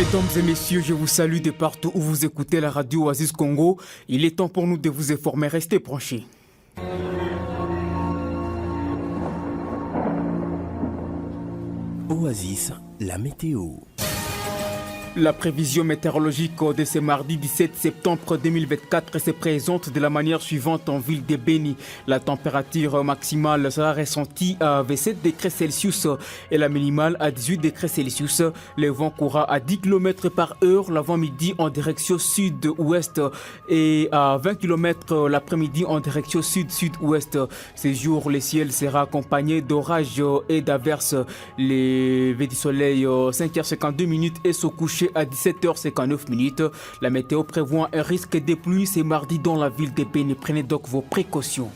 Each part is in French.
Mesdames et messieurs, je vous salue de partout où vous écoutez la radio Oasis Congo. Il est temps pour nous de vous informer. Restez branchés. Oasis, la météo. La prévision météorologique de ce mardi 17 septembre 2024 se présente de la manière suivante en ville de Beni. La température maximale sera ressentie à 27 degrés Celsius et la minimale à 18 degrés Celsius. Le vent courra à 10 km par heure l'avant-midi en direction sud-ouest et à 20 km l'après-midi en direction sud-sud-ouest. Ces jours, le ciel sera accompagné d'orages et d'averses. Les lever du soleil 5h52 et se coucher à 17h59. La météo prévoit un risque de pluie ce mardi dans la ville de Beni. Prenez donc vos précautions.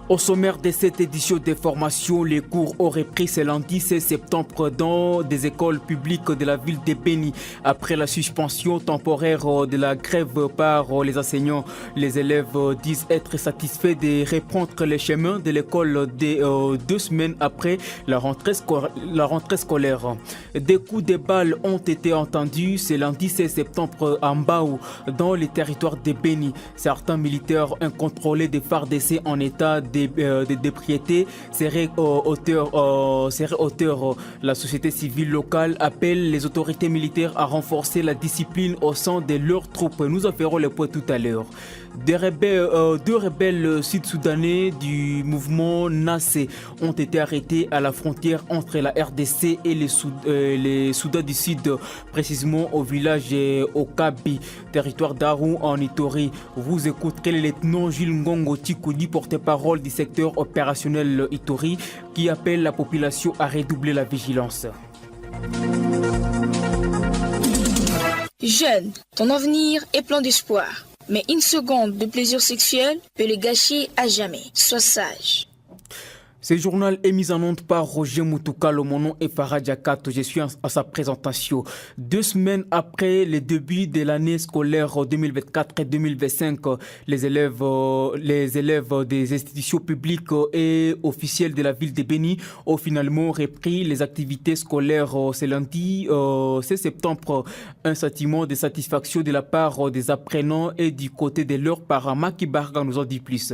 Au sommaire de cette édition des formations, les cours ont repris ce lundi 16 septembre dans des écoles publiques de la ville de Beni. Après la suspension temporaire de la grève par les enseignants, les élèves disent être satisfaits de reprendre les chemins de l'école 2 semaines après la rentrée scolaire. Des coups de balles ont été entendus ce lundi 16 septembre à Mbao, dans les territoires de Beni. Certains militaires incontrôlés des FARDC en état de dépriété seraient auteurs. La société civile locale appelle les autorités militaires à renforcer la discipline au sein de leurs troupes. Nous en ferons le point tout à l'heure. Deux rebelles sud-soudanais du mouvement Nassé ont été arrêtés à la frontière entre la RDC et les Soudan du Sud, précisément au village Okabi, territoire d'Arou en Ituri. Vous écouterez le lieutenant Gilles Ngongo Tikoudi, porte-parole du secteur opérationnel Ituri, qui appelle la population à redoubler la vigilance. Jeune, ton avenir est plein d'espoir. Mais une seconde de plaisir sexuel peut le gâcher à jamais. Sois sage. Ce journal est mis en onde par Roger Moutoukalo. Mon nom est Farah Diakato. Je suis à sa présentation. 2 semaines après le début de l'année scolaire 2024 et 2025, les élèves des institutions publiques et officielles de la ville de Beni ont finalement repris les activités scolaires ce lundi 16 septembre. Un sentiment de satisfaction de la part des apprenants et du côté de leurs parents. Maki Barga nous en dit plus.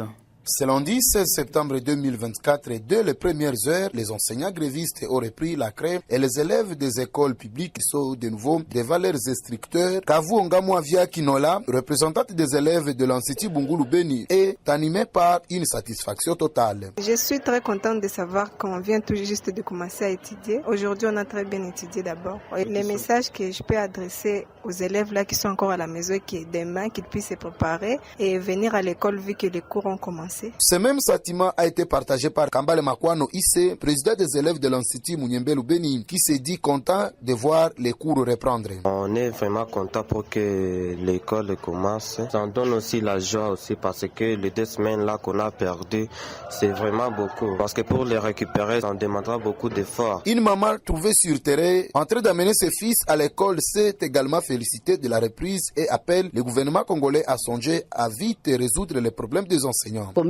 Ce lundi 16 septembre 2024, dès les premières heures, les enseignants grévistes ont repris la crève et les élèves des écoles publiques sont de nouveau des valeurs instructeurs. Kavu Ongamwavia Kinola, représentante des élèves de l'Institut Bungulu Beni, est animée par une satisfaction totale. Je suis très contente de savoir qu'on vient tout juste de commencer à étudier. Aujourd'hui, on a très bien étudié d'abord. Les messages que je peux adresser aux élèves là qui sont encore à la maison, qui demain qu'ils puissent se préparer et venir à l'école vu que les cours ont commencé. Ce même sentiment a été partagé par Kambale Makwano Issé, président des élèves de l'Institut Munyembelu Beni, qui s'est dit content de voir les cours reprendre. On est vraiment content pour que l'école commence. Ça donne aussi la joie aussi parce que les 2 semaines là qu'on a perdu, c'est vraiment beaucoup. Parce que pour les récupérer, ça demandera beaucoup d'efforts. Une maman trouvée sur terrain, en train d'amener ses fils à l'école, s'est également félicitée de la reprise et appelle le gouvernement congolais à songer à vite résoudre les problèmes des enseignants. Ça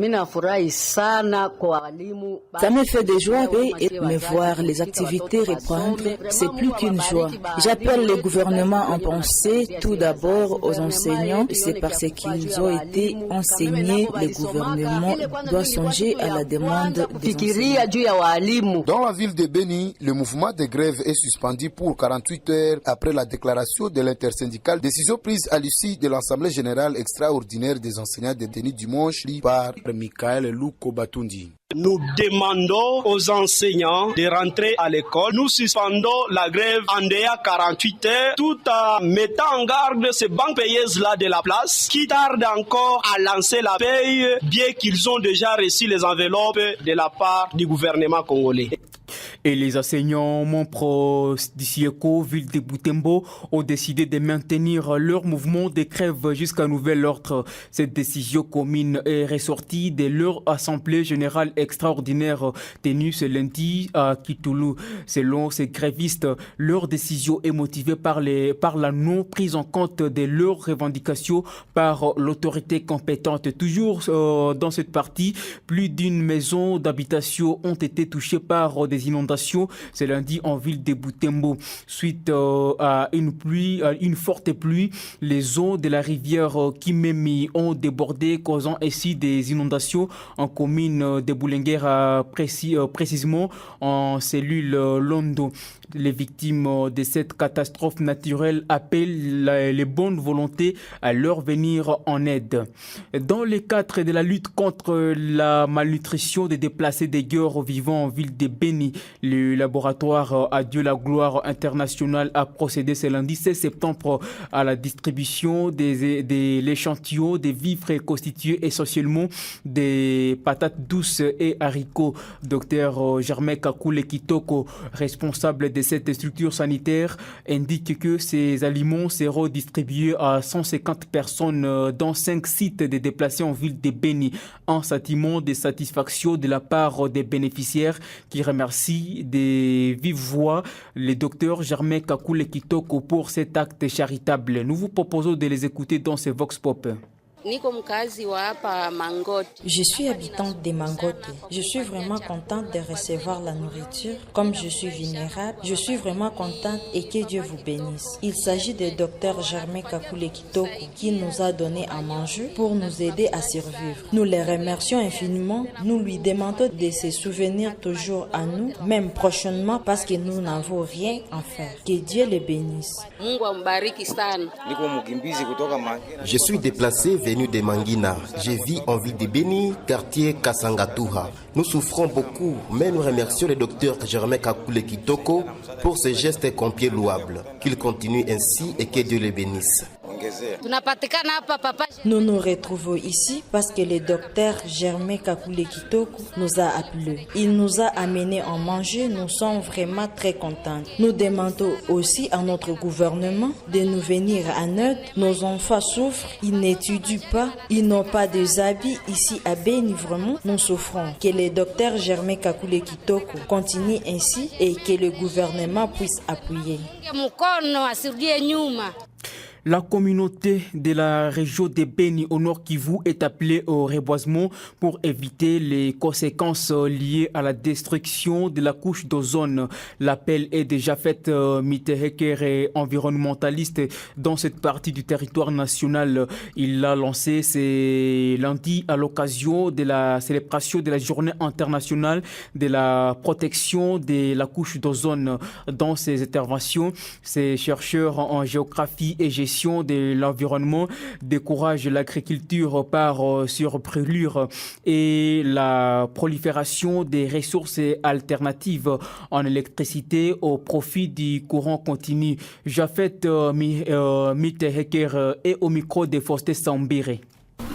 me fait de joie et me voir les activités reprendre, c'est plus qu'une joie. J'appelle le gouvernement en pensée tout d'abord aux enseignants, c'est parce qu'ils ont été enseignés, le gouvernement doit songer à la demande des enseignants. Dans la ville de Beni, le mouvement de grève est suspendu pour 48 heures après la déclaration de l'intersyndicale, décision prise à l'issue de l'Assemblée générale extraordinaire des enseignants détenus dimanche par Michael Louko Batundi. Nous demandons aux enseignants de rentrer à l'école. Nous suspendons la grève en dehors 48 heures tout en mettant en garde ces banques payeuses-là de la place qui tardent encore à lancer la paye bien qu'ils ont déjà reçu les enveloppes de la part du gouvernement congolais. Et les enseignants membres d'Isieko, ville de Butembo, ont décidé de maintenir leur mouvement de grève jusqu'à nouvel ordre. Cette décision commune est ressortie de leur assemblée générale extraordinaire tenue ce lundi à Kitoulou. Selon ces grévistes, leur décision est motivée par la non prise en compte de leurs revendications par l'autorité compétente. Toujours dans cette partie, plus d'une maison d'habitation ont été touchées par des inondations ce lundi en ville de Butembo. Suite à une forte pluie, les eaux de la rivière Kimemi ont débordé, causant ainsi des inondations en commune de Boulenguera, précisément en cellule Londo. Les victimes de cette catastrophe naturelle appellent les bonnes volontés à leur venir en aide. Dans le cadre de la lutte contre la malnutrition des déplacés des guerres vivant en ville de Beni, le laboratoire Adieu la gloire international a procédé ce lundi 16 septembre à la distribution de l'échantillon des vivres constitués essentiellement des patates douces et haricots. Dr Germain Kakule Kitoko, responsable de cette structure sanitaire, indique que ces aliments seront distribués à 150 personnes dans 5 sites de déplacés en ville de Beni. Un sentiment de satisfaction de la part des bénéficiaires qui remercient de vive voix le docteur Germain Kakule Kitoko pour cet acte charitable. Nous vous proposons de les écouter dans ce Vox Pop. Je suis habitante de Mangote. Je suis vraiment contente de recevoir la nourriture. Comme je suis vulnérable, je suis vraiment contente et que Dieu vous bénisse. Il s'agit de Dr Germain Kakule Kitoko qui nous a donné à manger pour nous aider à survivre. Nous les remercions infiniment. Nous lui demandons de se souvenir toujours à nous, même prochainement, parce que nous n'avons rien à faire. Que Dieu les bénisse. Je suis déplacé venu de Mangina. Je vis en ville de Beni, quartier Kasangatuha. Nous souffrons beaucoup, mais nous remercions le docteur Germain Kakule Kitoko pour ce geste combien louable. Qu'il continue ainsi et que Dieu le bénisse. Nous nous retrouvons ici parce que le docteur Germain Kakule Kitoko nous a appelés. Il nous a amenés à manger. Nous sommes vraiment très contents. Nous demandons aussi à notre gouvernement de nous venir en aide. Nos enfants souffrent, ils n'étudient pas, ils n'ont pas de habits. Ici à Beni, vraiment, nous souffrons. Que le docteur Germain Kakule Kitoko continue ainsi et que le gouvernement puisse appuyer. La communauté de la région de Beni au Nord Kivu est appelée au reboisement pour éviter les conséquences liées à la destruction de la couche d'ozone. L'appel est déjà fait Miteheker est environnementaliste dans cette partie du territoire national. Il l'a lancé ce lundi à l'occasion de la célébration de la journée internationale de la protection de la couche d'ozone. Dans ses interventions, ces chercheurs en géographie et gestion de l'environnement décourage l'agriculture par surbrûlure et la prolifération des ressources alternatives en électricité au profit du courant continu. Jafet Miteheker est au micro de Faustin Sambiré.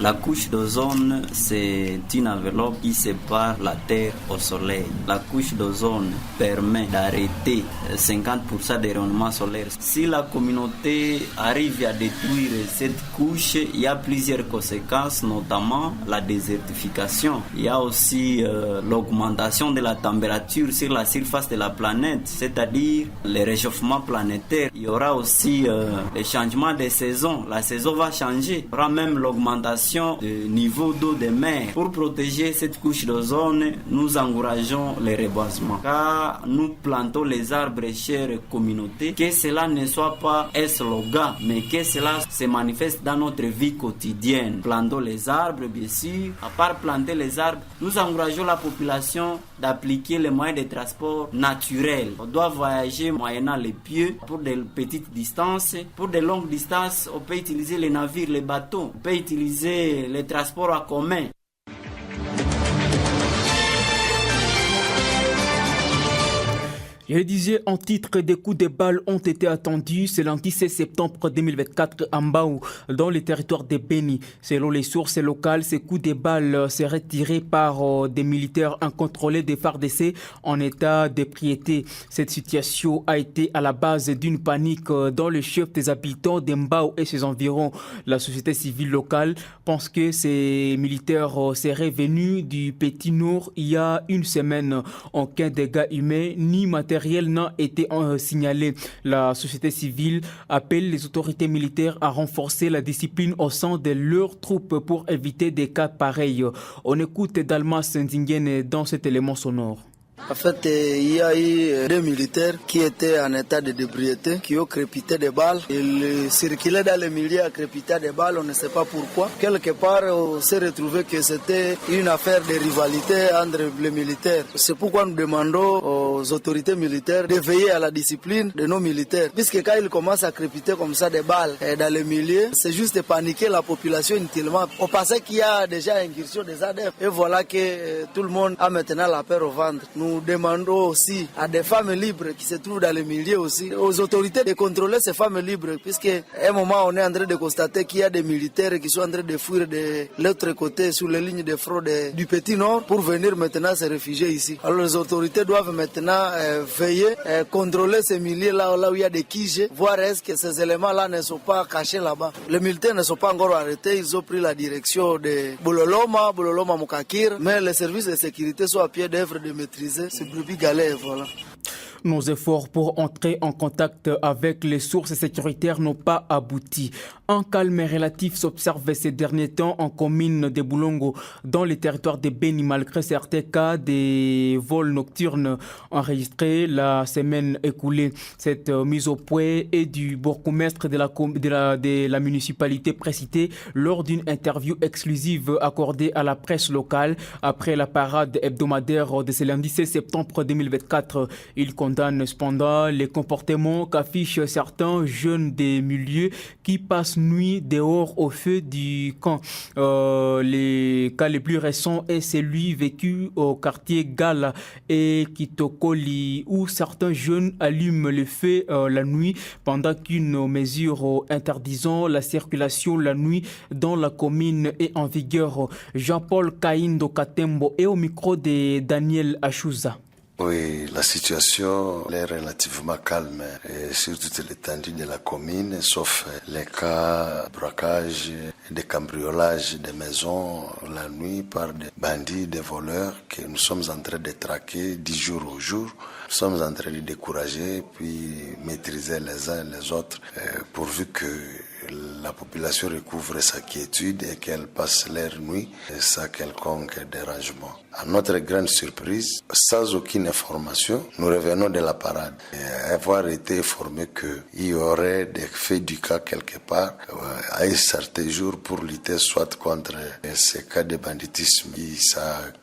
La couche d'ozone, c'est une enveloppe qui sépare la Terre au Soleil. La couche d'ozone permet d'arrêter 50% des rayonnements solaires. Si la communauté arrive à détruire cette couche, il y a plusieurs conséquences, notamment la désertification. Il y a aussi l'augmentation de la température sur la surface de la planète, c'est-à-dire le réchauffement planétaire. Il y aura aussi le changement des saisons. La saison va changer. Il y aura même l'augmentation du niveau d'eau des mers. Pour protéger cette couche d'ozone, nous encourageons le reboisement. Car nous plantons les arbres, chères communautés, que cela ne soit pas un slogan, mais que cela se manifeste dans notre vie quotidienne. Plantons les arbres, bien sûr. À part planter les arbres, nous encourageons la population d'appliquer les moyens de transport naturels. On doit voyager moyennant les pieds pour de petites distances. Pour de longues distances, on peut utiliser les navires, les bateaux. On peut utiliser les transports en commun. Je le disais en titre, des coups de balles ont été attendus ce lundi 16 septembre 2024 à Mbao, dans le territoire de Beni. Selon les sources locales, ces coups de balles seraient tirés par des militaires incontrôlés des FARDC en état d'ébriété. Cette situation a été à la base d'une panique dans le chef des habitants de Mbao et ses environs. La société civile locale pense que ces militaires seraient venus du Petit Nord il y a une semaine. Aucun dégât humain ni matériel n'a été signalé. La société civile appelle les autorités militaires à renforcer la discipline au sein de leurs troupes pour éviter des cas pareils. On écoute Dalmas Ndingene dans cet élément sonore. En fait, il y a eu deux militaires qui étaient en état de débriété, qui ont crépité des balles. Ils circulaient dans les milieux à crépiter des balles, on ne sait pas pourquoi. Quelque part, on s'est retrouvé que c'était une affaire de rivalité entre les militaires. C'est pourquoi nous demandons aux autorités militaires de veiller à la discipline de nos militaires. Puisque quand ils commencent à crépiter comme ça des balles dans les milieux, c'est juste de paniquer la population inutilement. On pensait qu'il y a déjà incursion des ADF. Et voilà que tout le monde a maintenant la peur au ventre. Nous demandons aussi à des femmes libres qui se trouvent dans les milieux aussi, aux autorités de contrôler ces femmes libres, puisque à un moment on est en train de constater qu'il y a des militaires qui sont en train de fuir de l'autre côté sur les lignes de front du Petit Nord pour venir maintenant se réfugier ici. Alors les autorités doivent maintenant veiller, contrôler ces milieux là où il y a des quiches, voir est-ce que ces éléments-là ne sont pas cachés là-bas. Les militaires ne sont pas encore arrêtés, ils ont pris la direction de Bololoma Mukakir, mais les services de sécurité sont à pied d'œuvre de maîtriser. C'est brebis galère, voilà. Nos efforts pour entrer en contact avec les sources sécuritaires n'ont pas abouti. Un calme relatif s'observe ces derniers temps en commune de Boulongo, dans les territoires de Beni, malgré certains cas des vols nocturnes enregistrés la semaine écoulée. Cette mise au point est du bourgmestre de la municipalité précitée lors d'une interview exclusive accordée à la presse locale après la parade hebdomadaire de ce lundi 16 septembre 2024. Il condamne cependant les comportements qu'affichent certains jeunes des milieux qui passent nuit dehors au feu du camp. Les cas les plus récents est celui vécu au quartier Gala et Kitokoli où certains jeunes allument le feu la nuit pendant qu'une mesure interdisant la circulation la nuit dans la commune est en vigueur. Jean-Paul Kaindo Katembo est au micro de Daniel Achouza. Oui, la situation est relativement calme sur toute l'étendue de la commune, sauf les cas de braquage et de cambriolage des maisons la nuit par des bandits, des voleurs que nous sommes en train de traquer 10 jours au jour. Nous sommes en train de décourager puis maîtriser les uns et les autres pourvu que la population recouvre sa quiétude et qu'elle passe leur nuit sans quelconque dérangement. À notre grande surprise, sans aucune information, nous revenons de la parade. Et avoir été informé qu'il y aurait des faits du cas quelque part à un certain jour pour lutter soit contre ces cas de banditisme qui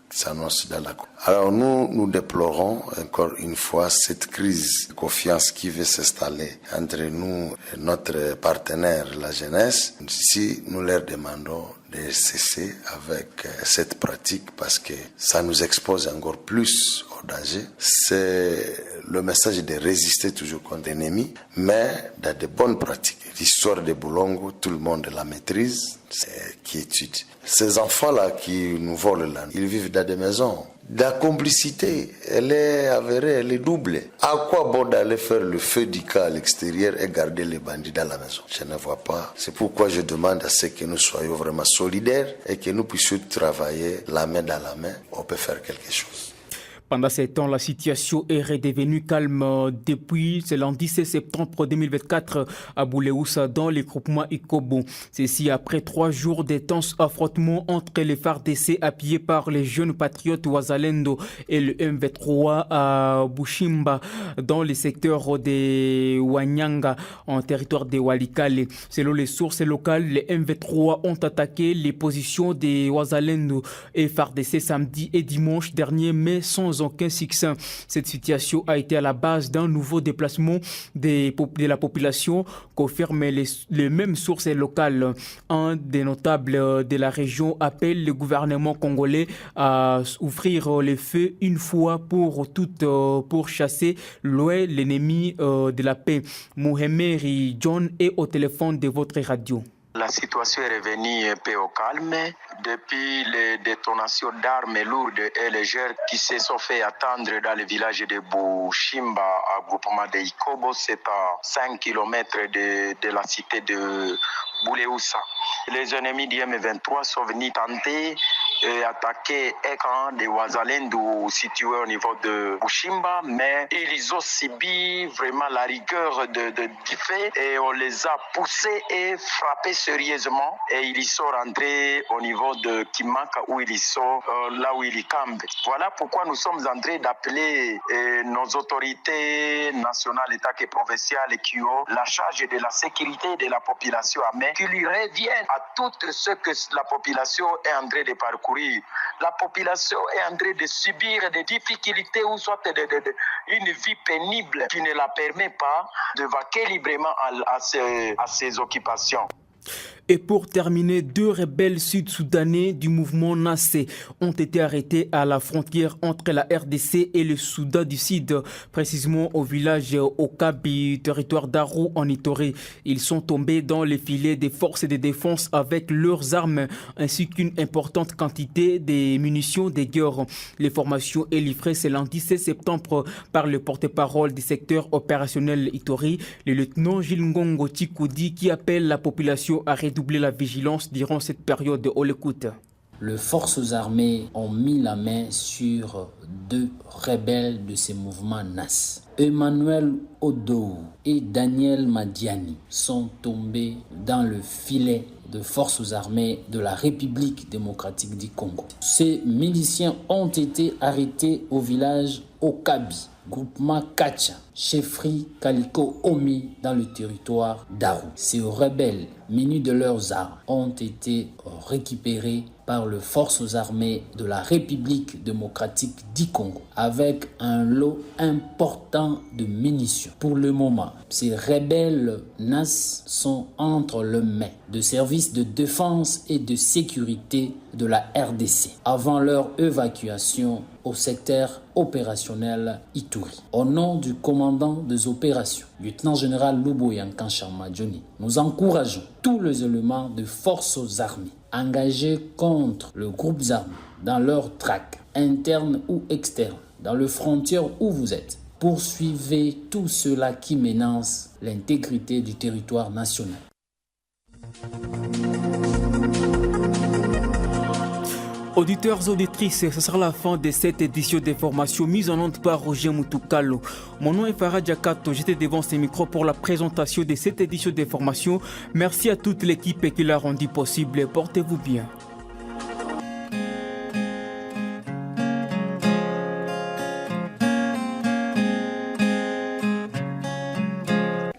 s'annonce dans la cour. Alors nous déplorons encore une fois cette crise de confiance qui veut s'installer entre nous et notre partenaire, la jeunesse. Si nous leur demandons de cesser avec cette pratique parce que ça nous expose encore plus au danger. C'est le message de résister toujours contre l'ennemi, mais dans de bonnes pratiques. L'histoire de Boulongo, tout le monde la maîtrise, c'est quiétude. Ces enfants-là qui nous volent là, ils vivent dans des maisons. La complicité, elle est avérée, elle est double. À quoi bon d'aller faire le feu du cas à l'extérieur et garder les bandits dans la maison? Je ne vois pas. C'est pourquoi je demande à ce que nous soyons vraiment solidaires et que nous puissions travailler la main dans la main. On peut faire quelque chose. Pendant ces temps, la situation est redevenue calme depuis ce lundi 16 septembre 2024 à Bouléoussa dans les groupements Ikobo. Ceci après 3 jours d'intenses affrontements entre les FARDC appuyés par les jeunes patriotes Wazalendo et le M23 à Bushimba dans les secteurs de Wanyanga en territoire de Walikale. Selon les sources locales, les M23 ont attaqué les positions des Wazalendo et FARDC samedi et dimanche dernier mais sans sans aucun succès. Cette situation a été à la base d'un nouveau déplacement de la population confirment les mêmes sources locales. Un des notables de la région appelle le gouvernement congolais à ouvrir les feux une fois pour toutes pour chasser loin l'ennemi de la paix. Mohamed John est au téléphone de votre radio. La situation est revenue un peu au calme depuis les détonations d'armes lourdes et légères qui se sont fait attendre dans le village de Bushimba, à groupement de Ikobo, c'est à 5 km de la cité de Bouleusa. Les ennemis du M23 sont venus tenter et attaquer un camp de Wazalendo situé au niveau de Bushimba, mais ils ont subi vraiment la rigueur du fait et on les a poussés et frappés sérieusement et ils sont rentrés au niveau de Kimaka où ils sont là où ils campent. Voilà pourquoi nous sommes en train d'appeler nos autorités nationales, état et provinciales qui ont la charge de la sécurité de la population armée, qu'ils reviennent à tout ce que la population est en train de parcourir. La population est en train de subir des difficultés ou soit une vie pénible qui ne la permet pas de vaquer librement à ses occupations. Et pour terminer, 2 rebelles sud-soudanais du mouvement Nassé ont été arrêtés à la frontière entre la RDC et le Soudan du Sud, précisément au village Okabi, territoire d'Aru en Ituri. Ils sont tombés dans les filets des forces de défense avec leurs armes ainsi qu'une importante quantité de munitions de guerre. L'information est livrée ce lundi 16 septembre par le porte-parole du secteur opérationnel Ituri, le lieutenant Gilles Ngongo Tikoudi, qui appelle la population à redoubler la vigilance durant cette période. On l'écoute. Les forces armées ont mis la main sur 2 rebelles de ces mouvements NAS. Emmanuel Odo et Daniel Madiani sont tombés dans le filet de forces armées de la République démocratique du Congo. Ces miliciens ont été arrêtés au village Okabi, groupement Kacha, chefferie Kaliko Omi dans le territoire d'Aru. Ces rebelles, munis de leurs armes, ont été récupérés par les forces armées de la République démocratique du Congo avec un lot important de munitions. Pour le moment, ces rebelles NAS sont entre les mains de services de défense et de sécurité de la RDC avant leur évacuation au secteur opérationnel Ituri. Au nom du commandant des opérations, lieutenant-général Luboyankan Sharmadjoni, nous encourageons tous les éléments de forces armées engagés contre le groupe armé dans leur traque, interne ou externe, dans les frontières où vous êtes. Poursuivez tout cela qui menace l'intégrité du territoire national. Auditeurs, auditrices, ce sera la fin de cette édition d'information mise en onde par Roger Moutoukalo. Mon nom est Farah Diakato, j'étais devant ces micros pour la présentation de cette édition d'information. Merci à toute l'équipe qui l'a rendu possible. Portez-vous bien.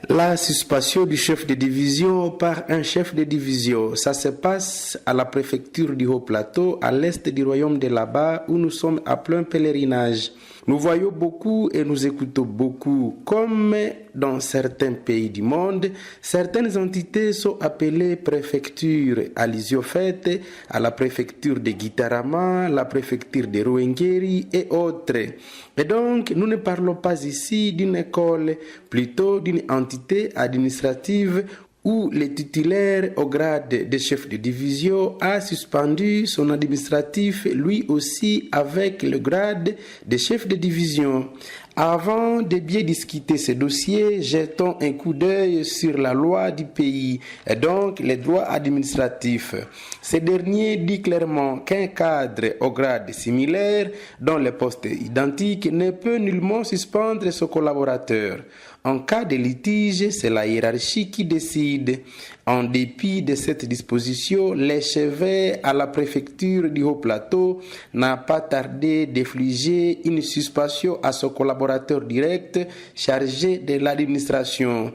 La suspension du chef de division par un chef de division, ça se passe à la préfecture du Haut-Plateau, à l'est du royaume de là-bas, où nous sommes à plein pèlerinage. Nous voyons beaucoup et nous écoutons beaucoup. Comme dans certains pays du monde, certaines entités sont appelées préfectures, allusion faite à la préfecture de Gitarama, la préfecture de Ruwengeri et autres. Et donc, nous ne parlons pas ici d'une école, plutôt d'une entité administrative où le titulaire au grade de chef de division a suspendu son administratif lui aussi avec le grade de chef de division. Avant de bien discuter ce dossier, jetons un coup d'œil sur la loi du pays et donc les droits administratifs. Ce dernier dit clairement qu'un cadre au grade similaire dont le poste est identique ne peut nullement suspendre son collaborateur. En cas de litige, c'est la hiérarchie qui décide. En dépit de cette disposition, l'échevêque à la préfecture du Haut-Plateau n'a pas tardé d'infliger une suspension à son collaborateur direct chargé de l'administration.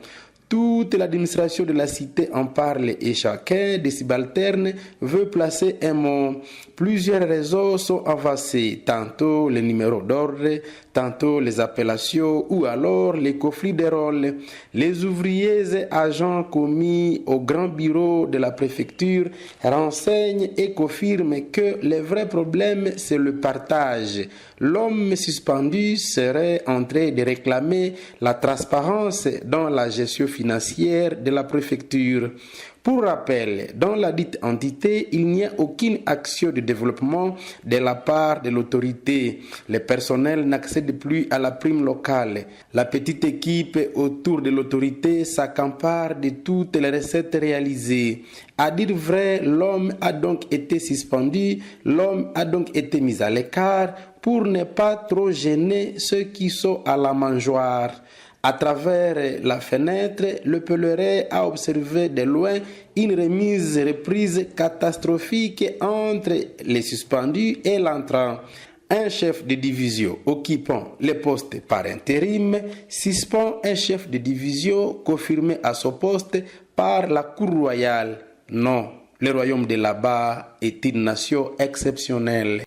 Toute l'administration de la cité en parle et chacun des subalternes veut placer un mot. Plusieurs réseaux sont avancés, tantôt les numéros d'ordre, tantôt les appellations ou alors les conflits de rôles. Les ouvriers et agents commis au grand bureau de la préfecture renseignent et confirment que le vrai problème c'est le partage. L'homme suspendu serait en train de réclamer la transparence dans la gestion financière de la préfecture. Pour rappel, dans la dite entité, il n'y a aucune action de développement de la part de l'autorité. Le personnel n'accède plus à la prime locale. La petite équipe autour de l'autorité s'accapare de toutes les recettes réalisées. À dire vrai, l'homme a donc été suspendu, l'homme a donc été mis à l'écart pour ne pas trop gêner ceux qui sont à la mangeoire. À travers la fenêtre, le pèlerin a observé de loin une reprise catastrophique entre les suspendus et l'entrant. Un chef de division occupant le poste par intérim suspend un chef de division confirmé à son poste par la cour royale. Non, le royaume de là-bas est une nation exceptionnelle.